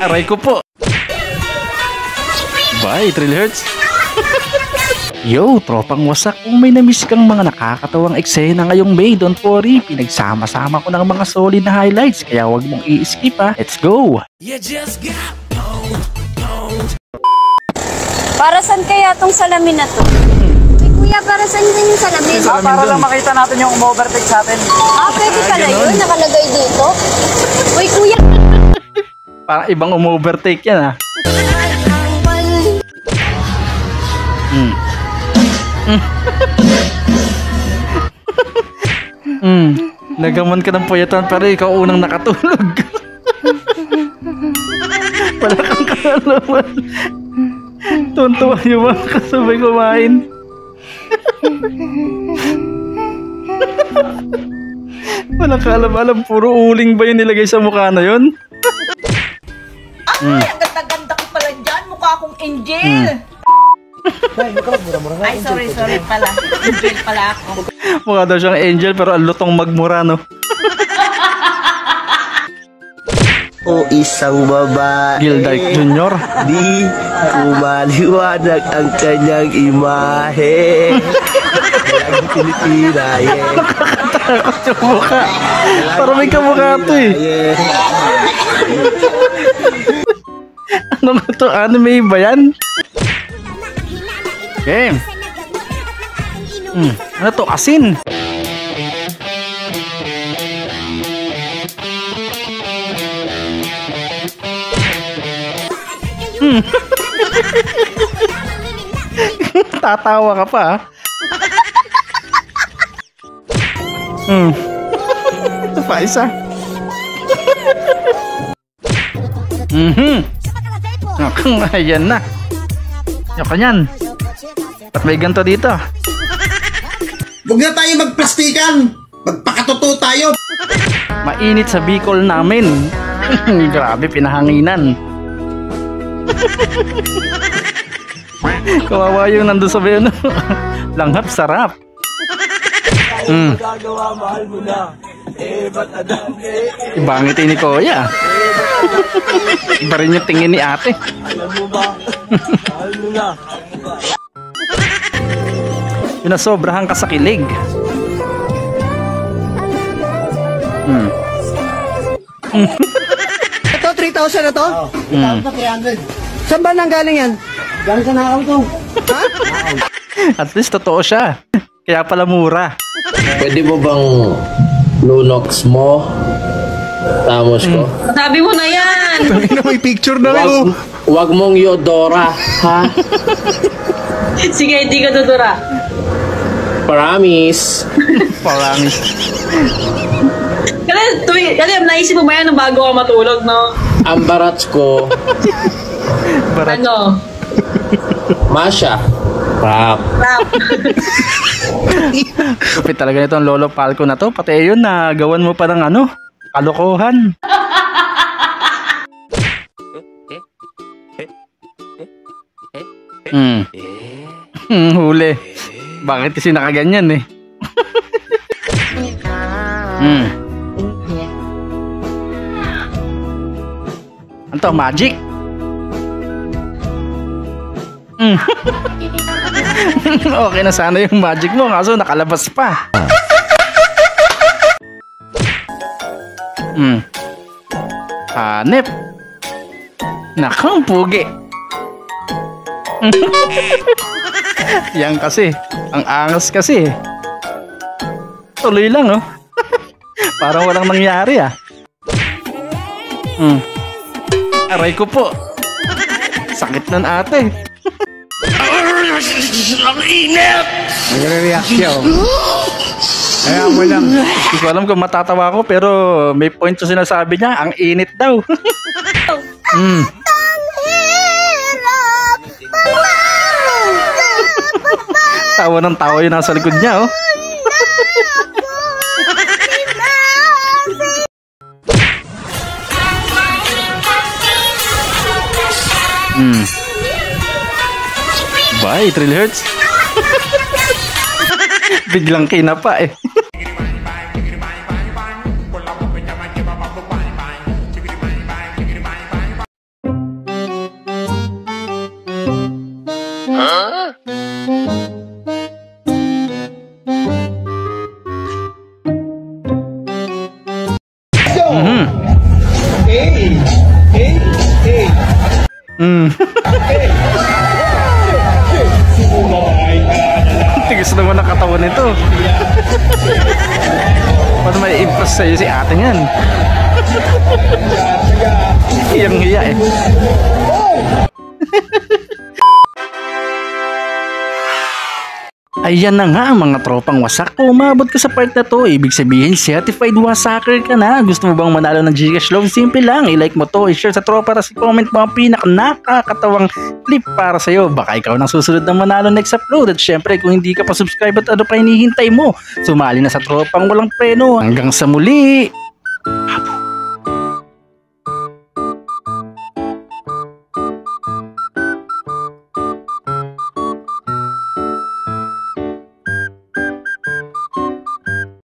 Aray ko po. Bye, Thrill Hertz. Yo, tropang wasak, kung may namiss kang mga nakakatawang eksena ngayong May, don't worry, pinagsama-sama ko ng mga solid na highlights, kaya wag mong i-skip ha. Let's go! Para saan kaya tong salamin na to? Ay, kuya, para saan din yung salamin? Para lang makita natin yung overtake sa atin. Pwede pala yun, nakalagay dito. Uy, kuya! Parang ibang overtake yan ha. Nagaman ka ng puyatan pero ikaw unang nakatulog. Wala kang kaalaman. Tuntuan yung mga kasabay kumain. Wala ka alam-alam, puro uling ba yung nilagay sa mukha na yun? Ay, ang ganda-ganda ko pala dyan. Mukha akong angel. Ay, sorry pala. Angel pala ako. Mukha daw siyang angel pero ang lutong magmura, no? O isang babae Gildyke Jr. Di kumaliwanag ang kanyang imahe. Lagi tinitira, Nakakatakot yung mukha. Parang may kamukha ito eh. Ano nga ito? Anime ba yan? Game. Ano to? Asin. Tatawa ka pa. Ito pa isa. Ayan na. Yung kanyan. At may ganito dito. Huwag na tayo magplastikan. Magpakatotoo tayo. Mainit sa Bicol namin. Grabe, pinahanginan. Kawawa yung nandun sa bayan. Langhap, sarap. Ibangitin ni Kuya. Iba rin yung tingin ni ate. Pinasobrahan ka sa kilig. Ito, 3,000 na to? 300. Saan ba nang galing yan? Galing sa nakaw to. Ha? At least totoo siya. Kaya pala mura. Pwede mo bang lunox mo? Tamos ko? Sabi mo na yan. May picture na rin. Wag mong yodora, ha? Sige, hindi ka dudura. Promise. Parang Kasi naisip mo ba yan nung bago ka matulog, no? Ang barats ko, barat. Ano? Masha. Rap. Rap. Kapit talaga nito ang Lolo Palco na to. Pati yun na gawan mo pa ng ano, kalokohan. Huli. Bakit kasi nakaganyan eh? Ano to? Magic? Okay na sana yung magic mo, kaso nakalabas pa. Hanep. Nakang pugi. Yan kasi, ang angas kasi. Tuloy lang, oh. Parang walang nangyari, ah. Aray ko po. Sakit nun ate. Ang init! Nagre-reaction. Kaya mo lang. Hindi ko alam kung matatawa ko pero may point sa sinasabi niya. Ang init daw. Tawa ng tawa yung nasa likod niya, oh. Bye, Thrill Hertz. Biglang kinapa eh. Tigas naman ang katawan nito. Paano may impress sa'yo si ate yan? Iyang hiya eh. Ayan na nga mga tropang wasak. Kung umabot ka sa part na to, ibig sabihin certified wasaker ka na. Gusto mo bang manalo ng Gcash loan? Simple lang, i-like mo to, i-share sa tropa, tapos i-comment mo ang nakakatawang clip para sa'yo. Baka ikaw nang susunod na manalo next upload. At syempre kung hindi ka pa subscribe at ano pa hinihintay mo, sumali na sa tropang walang preno. Hanggang sa muli.